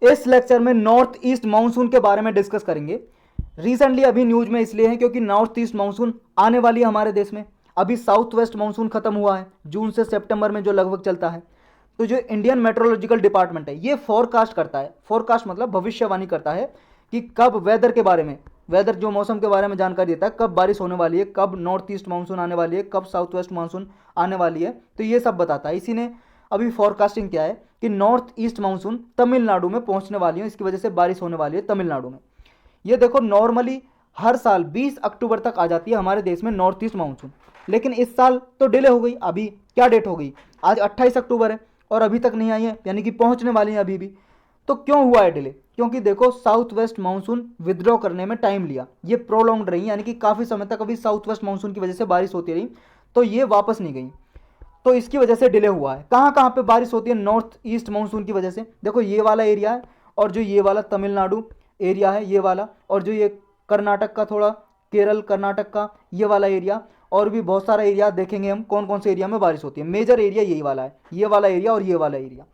इस लेक्चर में north east monsoon के बारे में डिस्कस करेंगे। रिसेंटली अभी न्यूज में इसलिए है क्योंकि नॉर्थ ईस्ट मानसून आने वाली है हमारे देश में। अभी साउथ वेस्ट मानसून खत्म हुआ है जून से सितंबर में जो लगभग चलता है। तो जो इंडियन मेट्रोलॉजिकल डिपार्टमेंट है ये फोरकास्ट करता है, फोरकास्ट मतलब भविष्यवाणी करता है कि कब वेदर के बारे में, वेदर जो मौसम के बारे में जानकारी देता है, कब बारिश होने वाली है, कब नॉर्थ ईस्ट मानसून आने वाली है, कब साउथ वेस्ट मानसून आने वाली है। तो ये सब बताता है। इसी ने अभी फोरकास्टिंग किया है कि नॉर्थ ईस्ट मानसून तमिलनाडु में पहुंचने वाली है, इसकी वजह से बारिश होने वाली है तमिलनाडु में। ये देखो नॉर्मली हर साल 20 अक्टूबर तक आ जाती है हमारे देश में नॉर्थ ईस्ट मानसून, लेकिन इस साल तो डिले हो गई। अभी क्या डेट हो गई, आज 28 अक्टूबर है और अभी तक नहीं आई है, यानी कि पहुंचने वाली है अभी भी। तो क्यों हुआ है डिले? क्योंकि देखो साउथ वेस्ट मानसून विदड्रॉ करने में टाइम लिया, ये प्रोलॉन्ग रही, यानी कि काफ़ी समय तक अभी साउथ वेस्ट मानसून की वजह से बारिश होती रही, तो ये वापस नहीं गई। तो इसकी वजह से डिले हुआ है। कहाँ कहाँ पे बारिश होती है नॉर्थ ईस्ट मानसून की वजह से? देखो ये वाला एरिया है और जो ये वाला तमिलनाडु एरिया है ये वाला, और जो ये कर्नाटक का थोड़ा केरल कर्नाटक का ये वाला एरिया, और भी बहुत सारा एरिया देखेंगे हम कौन कौन से एरिया में बारिश होती है। मेजर एरिया यही वाला है, ये वाला एरिया और ये वाला एरिया।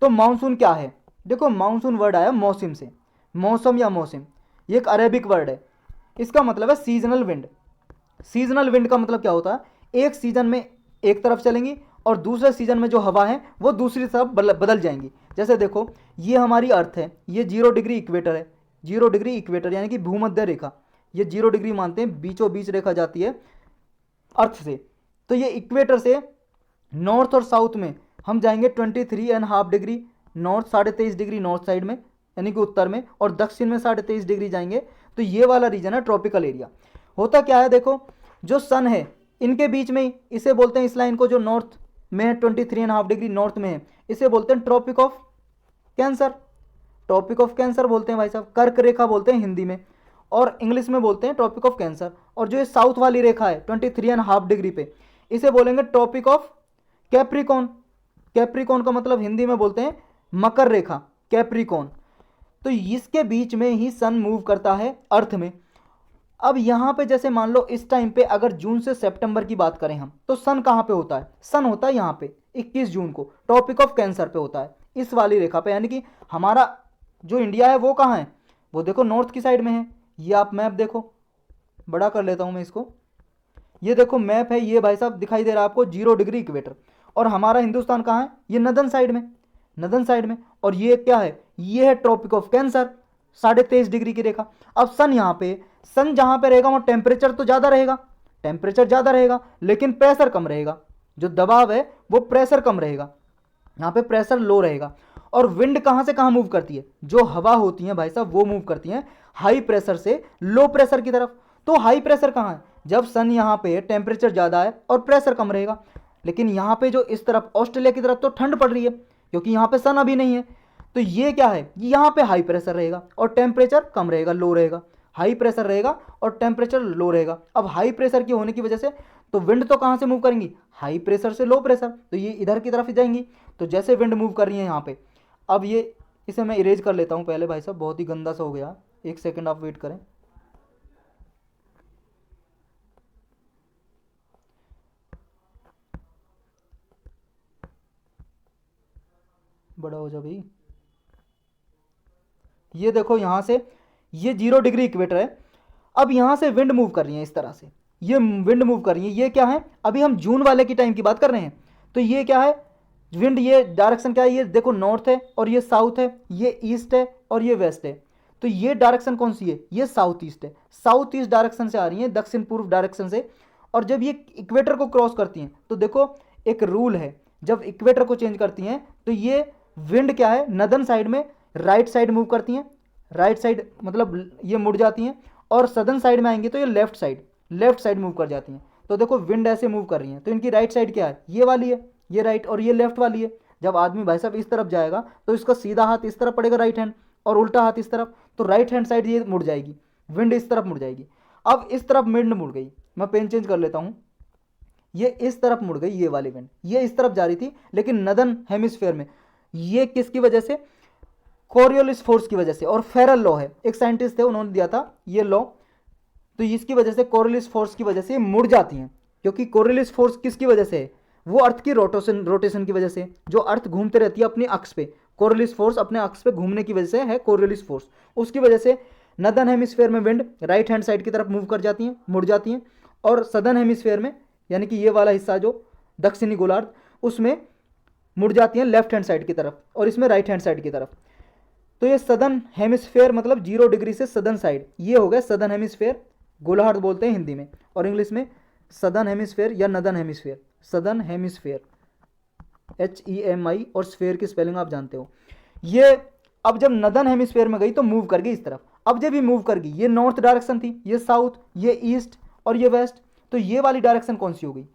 तो मानसून क्या है? देखो मानसून वर्ड आया मौसम से, मौसम या मौसम, ये एक अरेबिक वर्ड है। इसका मतलब है सीजनल विंड। सीजनल विंड का मतलब क्या होता है? एक सीजन में एक तरफ चलेंगी और दूसरे सीजन में जो हवा है वो दूसरी तरफ बदल जाएंगी। जैसे देखो ये हमारी अर्थ है, ये 0 डिग्री इक्वेटर है, 0 डिग्री इक्वेटर यानी कि भूमध्य रेखा, ये 0 डिग्री मानते हैं, बीचों बीच रेखा जाती है अर्थ से। तो ये इक्वेटर से नॉर्थ और साउथ में हम जाएंगे 23.5 degree north, 23.5 degree north side में यानी कि उत्तर में, और दक्षिण में 23.5 डिग्री जाएंगे। तो ये वाला रीजन है ट्रॉपिकल एरिया। होता क्या है देखो, जो सन है इनके बीच में ही, इसे बोलते हैं, इस लाइन को जो नॉर्थ में है 23.5 डिग्री नॉर्थ में है, इसे बोलते हैं Tropic of Cancer. Tropic of Cancer बोलते हैं भाई साहब, कर्क रेखा बोलते हैं हिंदी में, और इंग्लिश में बोलते हैं ट्रॉपिक ऑफ कैंसर। और जो ये साउथ वाली रेखा है 23.5 डिग्री पे, इसे बोलेंगे ट्रॉपिक ऑफ कैप्रिकॉन। कैप्रिकॉन का मतलब हिंदी में बोलते हैं मकर रेखा, कैप्रिकॉन। तो इसके बीच में ही सन मूव करता है अर्थ में। अब यहाँ पे जैसे मान लो इस टाइम पे अगर जून से सितंबर की बात करें हम, तो सन कहाँ पे होता है? सन होता है यहाँ पे 21 जून को ट्रॉपिक ऑफ कैंसर पे होता है, इस वाली रेखा पे। यानी कि हमारा जो इंडिया है वो कहाँ है? वो देखो नॉर्थ की साइड में है। ये आप मैप देखो, बड़ा कर लेता हूँ मैं इसको। ये देखो मैप है ये भाई साहब, दिखाई दे रहा है आपको 0 डिग्री इक्वेटर। और हमारा हिंदुस्तान कहाँ है? ये नदन साइड में, नदन साइड में। और ये क्या है? ये है ट्रॉपिक ऑफ कैंसर, 23.5 डिग्री की रेखा। अब सन यहाँ पे, सन जहाँ पे रहेगा वहाँ टेम्परेचर तो ज़्यादा रहेगा, टेम्परेचर ज़्यादा रहेगा, लेकिन प्रेशर कम रहेगा। जो दबाव है वो प्रेशर कम रहेगा, यहाँ पे प्रेशर लो रहेगा। और विंड कहाँ से कहाँ मूव करती है? जो हवा होती है भाई साहब वो मूव करती हैं हाई प्रेशर से लो प्रेशर की तरफ। तो हाई प्रेशर कहाँ है? जब सन यहाँ पे टेम्परेचर ज़्यादा है और प्रेशर कम रहेगा। लेकिन यहाँ पे जो इस तरफ ऑस्ट्रेलिया की तरफ तो ठंड पड़ रही है क्योंकि यहाँ पे सन अभी नहीं है। तो ये क्या है? यहाँ पे हाई प्रेशर रहेगा और टेम्परेचर कम रहेगा, लो रहेगा। हाई प्रेशर रहेगा और टेम्परेचर लो रहेगा। अब हाई प्रेशर की होने की वजह से तो विंड तो कहाँ से मूव करेंगी? हाई प्रेशर से लो प्रेशर, तो ये इधर की तरफ ही जाएंगी। तो जैसे विंड मूव कर रही है यहाँ पे, अब ये इसे मैं इरेज कर लेता हूँ पहले भाई साहब, बहुत ही गंदा सा हो गया, एक सेकंड आप वेट करें। बड़ा हो जा भाई। ये देखो यहाँ से ये 0 डिग्री इक्वेटर है। अब यहाँ से विंड मूव कर रही है इस तरह से, ये विंड मूव कर रही है। ये क्या है? अभी हम जून वाले की टाइम की बात कर रहे हैं। तो ये क्या है? विंड, ये डायरेक्शन क्या है? ये देखो नॉर्थ है और ये साउथ है, ये ईस्ट है और ये वेस्ट है। तो ये डायरेक्शन कौन सी है? ये साउथ ईस्ट है। साउथ ईस्ट डायरेक्शन से आ रही है, दक्षिण पूर्व डायरेक्शन से। और जब ये इक्वेटर को क्रॉस करती हैं तो देखो एक रूल है, जब इक्वेटर को चेंज करती हैं तो ये विंड क्या है? नदन साइड में राइट साइड मूव करती हैं, राइट साइड मतलब ये मुड़ जाती हैं। और सदर्न साइड में आएंगी तो ये लेफ्ट साइड मूव कर जाती हैं। तो देखो विंड ऐसे मूव कर रही हैं, तो इनकी राइट साइड क्या है? ये वाली है, ये राइट, और ये लेफ्ट वाली है। जब आदमी भाई साहब इस तरफ जाएगा तो इसका सीधा हाथ इस तरफ पड़ेगा राइट हैंड, और उल्टा हाथ इस तरफ, तो राइट हैंड साइड ये मुड़ जाएगी, विंड इस तरफ मुड़ जाएगी। अब इस तरफ विंड मुड़ गई, मैं पेन चेंज कर लेता हूँ। ये इस तरफ मुड़ गई, ये वाली विंड ये इस तरफ जा रही थी, लेकिन नदन हेमिस्फेयर में। ये किसकी वजह से? कोरियोलिस फोर्स की वजह से। और फेरल लॉ है, एक साइंटिस्ट थे उन्होंने दिया था ये लॉ। तो इसकी वजह से कोरियोलिस फोर्स की वजह से मुड़ जाती हैं, क्योंकि कोरियोलिस फोर्स किसकी वजह से है? वो अर्थ की रोटेशन की वजह से, जो अर्थ घूमते रहती है अपनी अक्ष पे, कोरियोलिस फोर्स अपने अक्ष पे घूमने की वजह से है कोरियोलिस फोर्स, उसकी वजह से नदर्न हेमिस्फेयर में विंड राइट हैंड साइड की तरफ मूव कर जाती हैं, मुड़ जाती हैं, और सदर्न हेमिस्फेयर में यानी कि ये वाला हिस्सा जो दक्षिणी गोलार्ध उसमें मुड़ जाती हैं लेफ्ट हैंड साइड की तरफ, और इसमें राइट हैंड साइड की तरफ। तो ये सदर्न हेमिस्फेयर मतलब 0 डिग्री से सदर्न साइड, ये हो गया सदर्न हेमिस्फेयर, गोलार्ध बोलते हैं हिंदी में, और इंग्लिश में सदर्न हेमिस्फेयर या northern hemisphere, southern hemisphere HEMI, और स्फेयर की स्पेलिंग आप जानते हो। ये अब जब नदर्न हेमिस्फेयर में गई तो मूव कर गई इस तरफ। अब जब ये मूव कर गई, ये नॉर्थ डायरेक्शन थी, ये साउथ, ये ईस्ट और ये वेस्ट, तो ये वाली डायरेक्शन कौन सी हो गई?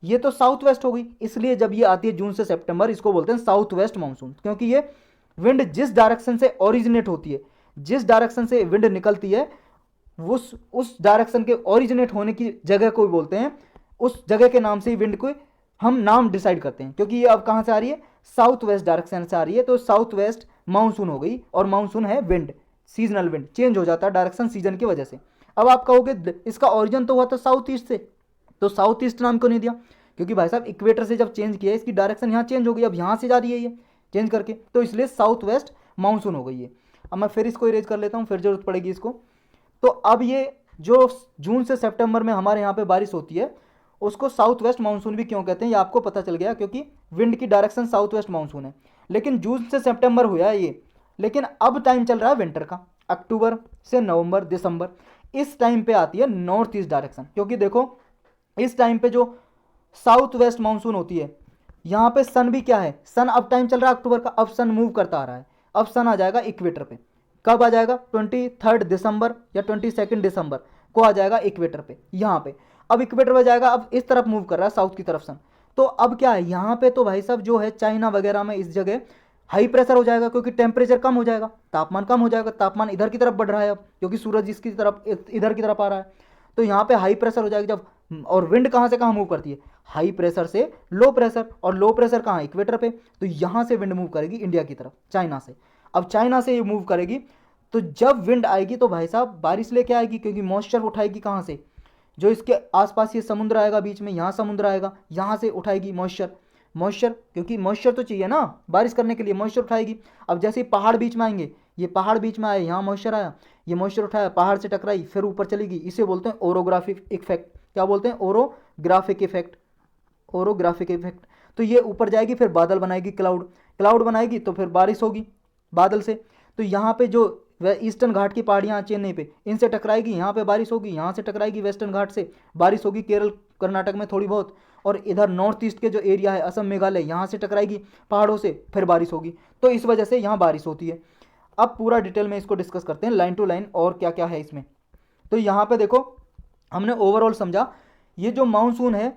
ये तो साउथ वेस्ट हो गई। इसलिए जब ये आती है जून से सितंबर, इसको बोलते हैं साउथ वेस्ट मानसून, क्योंकि ये विंड जिस डायरेक्शन से ओरिजिनेट होती है, जिस डायरेक्शन से विंड निकलती है, उस डायरेक्शन के ओरिजिनेट होने की जगह को बोलते हैं, उस जगह के नाम से ही विंड को हम नाम डिसाइड करते हैं। क्योंकि ये अब कहाँ से आ रही है? साउथ वेस्ट डायरेक्शन से आ रही है, तो साउथ वेस्ट मानसून हो गई। और मानसून है विंड, सीजनल विंड, चेंज हो जाता है डायरेक्शन सीजन की वजह से। अब आप कहोगे इसका ओरिजिन तो हुआ था साउथ ईस्ट से, तो साउथ ईस्ट नाम क्यों नहीं दिया? क्योंकि भाई साहब इक्वेटर से जब चेंज किया, इसकी डायरेक्शन यहाँ चेंज हो गई, अब यहाँ से जा रही है ये चेंज करके, तो इसलिए साउथ वेस्ट मानसून हो गई है। अब मैं फिर इसको इरेज कर लेता हूँ, फिर जरूरत पड़ेगी इसको। तो अब ये जो जून से सितंबर में हमारे यहाँ पे बारिश होती है, उसको साउथ वेस्ट मानसून भी क्यों कहते हैं, ये आपको पता चल गया, क्योंकि विंड की डायरेक्शन साउथ वेस्ट मानसून है। लेकिन जून से सितंबर हुआ है ये, लेकिन अब टाइम चल रहा है विंटर का, अक्टूबर से नवंबर दिसंबर, इस टाइम पे आती है नॉर्थ ईस्ट डायरेक्शन। क्योंकि देखो इस टाइम पे जो साउथ वेस्ट मानसून होती है, यहाँ पे सन भी क्या है, सन अब टाइम चल रहा है अक्टूबर का, अब सन मूव करता आ रहा है, अब सन आ जाएगा इक्वेटर पे। कब आ जाएगा? 23 दिसंबर या 22 दिसंबर को आ जाएगा इक्वेटर पे, यहाँ पे। अब इक्वेटर पे जाएगा, अब इस तरफ मूव कर रहा है साउथ की तरफ सन। तो अब क्या है यहाँ पे, तो भाई साहब जो है चाइना वगैरह में इस जगह हाई प्रेशर हो जाएगा, क्योंकि टेम्परेचर कम हो जाएगा, तापमान कम हो जाएगा, तापमान इधर की तरफ बढ़ रहा है अब, क्योंकि सूरज इसकी तरफ इधर की तरफ आ रहा है, तो यहाँ पे हाई प्रेशर हो जाएगा जब। और विंड कहाँ से कहाँ मूव करती है? हाई प्रेशर से लो प्रेशर, और लो प्रेशर कहाँ? इक्वेटर पे। तो यहाँ से विंड मूव करेगी इंडिया की तरफ, चाइना से। अब चाइना से ये मूव करेगी, तो जब विंड आएगी तो भाई साहब बारिश लेके आएगी, क्योंकि मॉइस्चर उठाएगी कहाँ से? जो इसके आसपास ये समुद्र आएगा, बीच में यहाँ समुद्र आएगा, यहाँ से उठाएगी मॉइस्चर, क्योंकि मॉइस्चर तो चाहिए ना बारिश करने के लिए, मॉइस्चर उठाएगी। अब जैसे ही पहाड़ बीच में आएंगे, ये पहाड़ बीच में आए, यहाँ मॉइस्चर आया, ये मॉइस्चर उठाया, पहाड़ से टकराई, फिर ऊपर चलेगी, इसे बोलते हैं ओरोग्राफिक इफेक्ट। क्या बोलते हैं? Orographic effect, orographic effect. तो ये ऊपर जाएगी, फिर बादल बनाएगी, क्लाउड बनाएगी, तो फिर बारिश होगी बादल से। तो यहाँ पे जो ईस्टर्न घाट की पहाड़ियाँ चेन्नई पे, इनसे टकराएगी, यहाँ पे बारिश होगी, यहाँ से टकराएगी वेस्टर्न घाट से, बारिश होगी केरल कर्नाटक में थोड़ी बहुत, और इधर नॉर्थ ईस्ट के जो एरिया है असम मेघालय, यहाँ से टकराएगी पहाड़ों से, फिर बारिश होगी। तो इस वजह से यहाँ बारिश होती है। अब पूरा डिटेल में इसको डिस्कस करते हैं लाइन टू लाइन, और क्या क्या है इसमें। तो यहाँ पे देखो हमने ओवरऑल समझा, ये जो मानसून है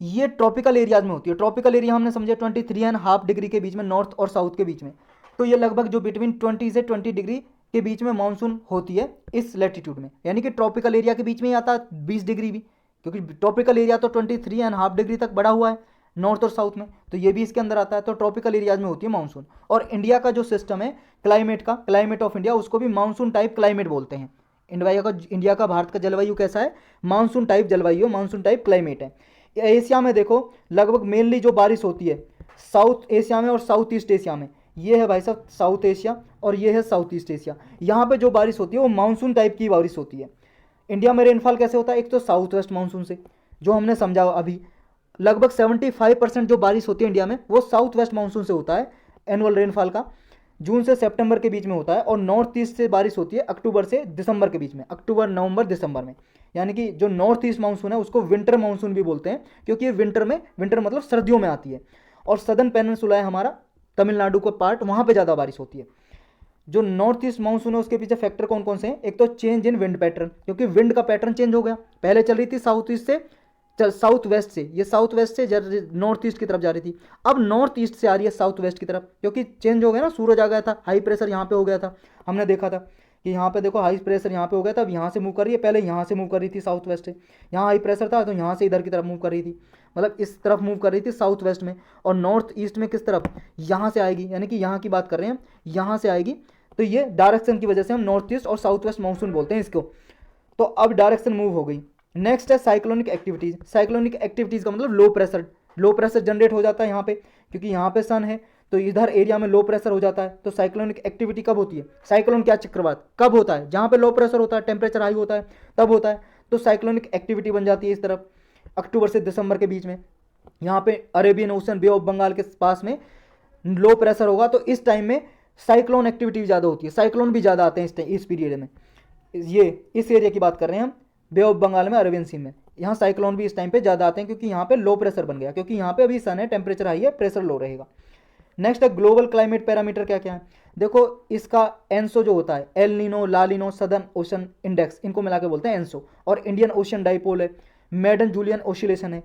ये ट्रॉपिकल एरियाज में होती है। ट्रॉपिकल एरिया हमने समझे 23.5 डिग्री के बीच में, नॉर्थ और साउथ के बीच में। तो ये लगभग जो बिटवीन 20 से 20 डिग्री के बीच में मानसून होती है इस लैटिट्यूड में, यानी कि ट्रॉपिकल एरिया के बीच में ही आता है 20 डिग्री भी, क्योंकि ट्रॉपिकल एरिया तो 23.5 डिग्री तक बढ़ा हुआ है नॉर्थ और साउथ में, तो ये भी इसके अंदर आता है। तो ट्रॉपिकल एरियाज में होती है मानसून। और इंडिया का जो सिस्टम है क्लाइमेट का, क्लाइमेट ऑफ इंडिया, उसको भी मानसून टाइप क्लाइमेट बोलते हैं। इंडिया का भारत का जलवायु कैसा है? मानसून टाइप जलवायु, मानसून टाइप क्लाइमेट है। एशिया में देखो लगभग मेनली जो बारिश होती है साउथ एशिया में और साउथ ईस्ट एशिया में, ये है भाई साहब साउथ एशिया और ये है साउथ ईस्ट एशिया। यहाँ पे जो बारिश होती है वो मानसून टाइप की बारिश होती है। इंडिया में रेनफॉल कैसे होता है? एक तो साउथ वेस्ट मानसून से, जो हमने समझा अभी, लगभग 75% जो बारिश होती है इंडिया में वो साउथ वेस्ट मानसून से होता है। एनुअल रेनफॉल का जून से सितंबर के बीच में होता है, और नॉर्थ ईस्ट से बारिश होती है अक्टूबर से दिसंबर के बीच में, अक्टूबर नवंबर दिसंबर में। यानी कि जो नॉर्थ ईस्ट मानसून है उसको विंटर मानसून भी बोलते हैं, क्योंकि ये विंटर मतलब सर्दियों में आती है। और सदर्न पेनिनसुला है हमारा तमिलनाडु का पार्ट, वहाँ पे ज़्यादा बारिश होती है। जो नॉर्थ ईस्ट मानसून है उसके पीछे फैक्टर कौन कौन से हैं? एक तो चेंज इन विंड पैटर्न, क्योंकि विंड का पैटर्न चेंज हो गया, पहले चल रही थी साउथ ईस्ट से, साउथ वेस्ट से, ये साउथ वेस्ट से नॉर्थ ईस्ट की तरफ जा रही थी, अब नॉर्थ ईस्ट से आ रही है साउथ वेस्ट की तरफ, क्योंकि चेंज हो गया ना, सूरज आ गया था, हाई प्रेशर यहाँ पे हो गया था, हमने देखा था कि यहाँ पे देखो हाई प्रेशर यहाँ पे हो गया था, अब यहाँ से मूव कर रही है, पहले यहाँ से मूव कर रही थी साउथ वेस्ट से, यहाँ हाई प्रेशर था तो यहाँ से इधर की तरफ मूव कर रही थी, मतलब इस तरफ मूव कर रही थी साउथ वेस्ट में। और नॉर्थ ईस्ट में किस तरफ? यहाँ से आएगी, यानी कि यहाँ की बात कर रहे हैं, यहाँ से आएगी। तो ये डायरेक्शन की वजह से हम नॉर्थ ईस्ट और साउथ वेस्ट मानसून बोलते हैं इसको। तो अब डायरेक्शन मूव हो गई। नेक्स्ट है साइक्लोनिक एक्टिविटीज। साइक्लोनिक एक्टिविटीज का मतलब लो प्रेशर जनरेट हो जाता है यहाँ पे, क्योंकि यहाँ पे सन है तो इधर एरिया में लो प्रेशर हो जाता है। तो साइक्लोनिक एक्टिविटी कब होती है? साइक्लोन क्या चक्रवात कब होता है? जहाँ पे लो प्रेशर होता है, टेम्परेचर हाई होता है, तब होता है। तो साइक्लोनिक एक्टिविटी बन जाती है इस तरफ अक्टूबर से दिसंबर के बीच में। यहाँ पे Arabian Ocean, Bay of Bengal के पास में लो प्रेशर होगा, तो इस टाइम में साइक्लोन एक्टिविटी भी ज़्यादा होती है, साइक्लोन भी ज़्यादा आते हैं इस पीरियड में। ये इस एरिया की बात कर रहे हैं हम, बे ऑफ बंगाल में, अरेबियन सी में। यहाँ साइक्लोन भी इस टाइम पे ज़्यादा आते हैं क्योंकि यहाँ पे लो प्रेशर बन गया, क्योंकि यहाँ पे अभी सन है, टेम्परेचर हाई है, प्रेशर लो रहेगा। नेक्स्ट है ग्लोबल क्लाइमेट पैरामीटर क्या क्या है। देखो इसका एनसो जो होता है, एल नीनो, ला लीनो, सदर्न ओशन इंडेक्स, इनको मिला के बोलते हैं एनसो। और इंडियन ओशन डाइपोल है, मेडन जूलियन ओसिलेशन है,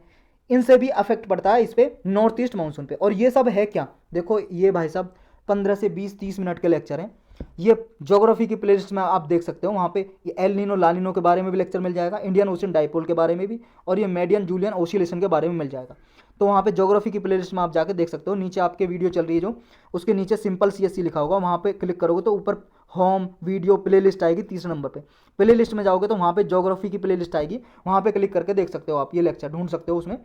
इनसे भी अफेक्ट पड़ता है इस पे नॉर्थ ईस्ट मानसून पे। और ये सब है क्या? देखो ये भाई साहब 15 से 20-30 मिनट के लेक्चर हैं। ये ज्योग्राफी की प्लेलिस्ट में आप देख सकते हो, वहाँ पे ये एल नीनो, ला नीनो के बारे में भी लेक्चर मिल जाएगा, इंडियन ओशन डाइपोल के बारे में भी, और ये मेडियन जूलियन ओसिलेशन के बारे में मिल जाएगा। तो वहाँ पे ज्योग्राफी की प्लेलिस्ट में आप जाके देख सकते हो। नीचे आपके वीडियो चल रही है जो, उसके नीचे सिंपल CSC लिखा होगा, वहाँ पे क्लिक करोगे तो ऊपर होम वीडियो प्लेलिस्ट आएगी, तीसरे नंबर पे प्लेलिस्ट में जाओगे तो वहाँ पे ज्योग्राफी की प्लेलिस्ट आएगी, वहाँ पे क्लिक करके देख सकते हो आप, ये लेक्चर ढूंढ सकते हो उसमें।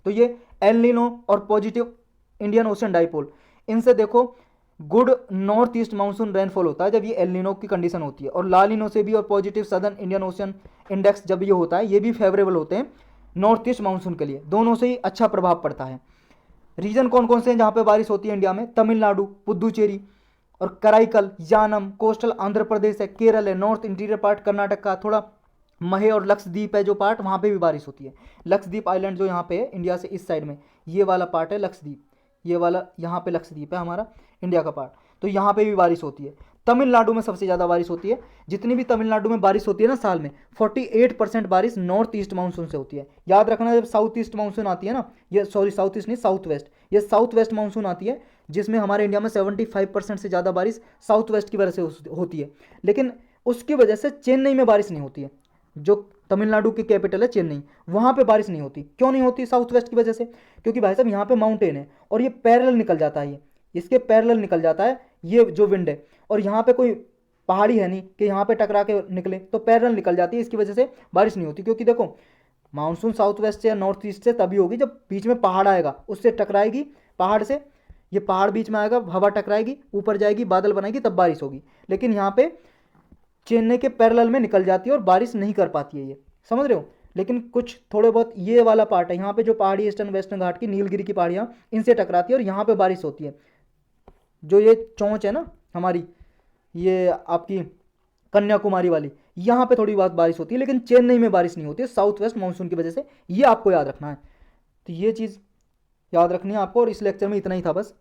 तो ये एल नीनो और पॉजिटिव इंडियन ओशन डाइपोल, इनसे देखो good north east monsoon rainfall होता है जब ये एल नीनो की कंडीशन होती है। और ला नीनो से भी, और positive southern Indian ocean index जब ये होता है, ये भी फेवरेबल होते हैं नॉर्थ ईस्ट मानसून के लिए, दोनों से ही अच्छा प्रभाव पड़ता है। रीजन कौन कौन से हैं जहाँ पे बारिश होती है इंडिया में? तमिलनाडु, पुदुचेरी और कराईकल, यानम, कोस्टल आंध्र प्रदेश है, केरल है, नॉर्थ इंटीरियर पार्ट कर्नाटक का, थोड़ा महे और लक्षद्वीप है जो पार्ट, वहाँ पे भी बारिश होती है। लक्षद्वीप आइलैंड जो यहाँ पे है इंडिया से इस साइड में, ये वाला पार्ट है लक्षद्वीप, ये वाला यहाँ पे लक्षद्वीप है हमारा इंडिया का पार्ट, तो यहाँ पे भी बारिश होती है। तमिलनाडु में सबसे ज़्यादा बारिश होती है। जितनी भी तमिलनाडु में बारिश होती है ना साल में, 48% बारिश नॉर्थ ईस्ट मानसून से होती है। याद रखना जब साउथ ईस्ट मानसून आती है ना, ये सॉरी साउथ ईस्ट नहीं, साउथ वेस्ट, ये साउथ वेस्ट मानसून आती है, जिसमें हमारे इंडिया में 75% से ज़्यादा बारिश साउथ वेस्ट की वजह से होती है। लेकिन उसकी वजह से चेन्नई में बारिश नहीं होती है, जो तमिलनाडु की कैपिटल है चेन्नई, वहाँ पे बारिश नहीं होती। क्यों नहीं होती? साउथ वेस्ट की वजह से, क्योंकि भाई साहब यहाँ पे माउंटेन है और ये पैरेलल निकल जाता है, ये इसके पैरेलल निकल जाता है ये जो विंड है, और यहाँ पे कोई पहाड़ी है नहीं कि यहाँ पे टकरा के निकले, तो पैरेलल निकल जाती है, इसकी वजह से बारिश नहीं होती। क्योंकि देखो मानसून साउथ वेस्ट से या नॉर्थ ईस्ट से तभी होगी जब बीच में पहाड़ आएगा, उससे टकराएगी पहाड़ से, ये पहाड़ बीच में आएगा, हवा टकराएगी, ऊपर जाएगी, बादल बनाएगी, तब बारिश होगी। लेकिन यहाँ पे चेन्नई के पैरेलल में निकल जाती है और बारिश नहीं कर पाती है, ये समझ रहे हो। लेकिन कुछ थोड़े बहुत ये वाला पार्ट है यहाँ पे, जो पहाड़ी ईस्टर्न वेस्टर्न घाट की नीलगिरी की पहाड़ियाँ, इनसे टकराती है और यहाँ पे बारिश होती है। जो ये चोंच है ना हमारी, ये आपकी कन्याकुमारी वाली, यहाँ पे थोड़ी बहुत बारिश होती है, लेकिन चेन्नई में बारिश नहीं होती है साउथ वेस्ट मानसून की वजह से। ये आपको याद रखना है, तो ये चीज़ याद रखनी है आपको। और इस लेक्चर में इतना ही था बस।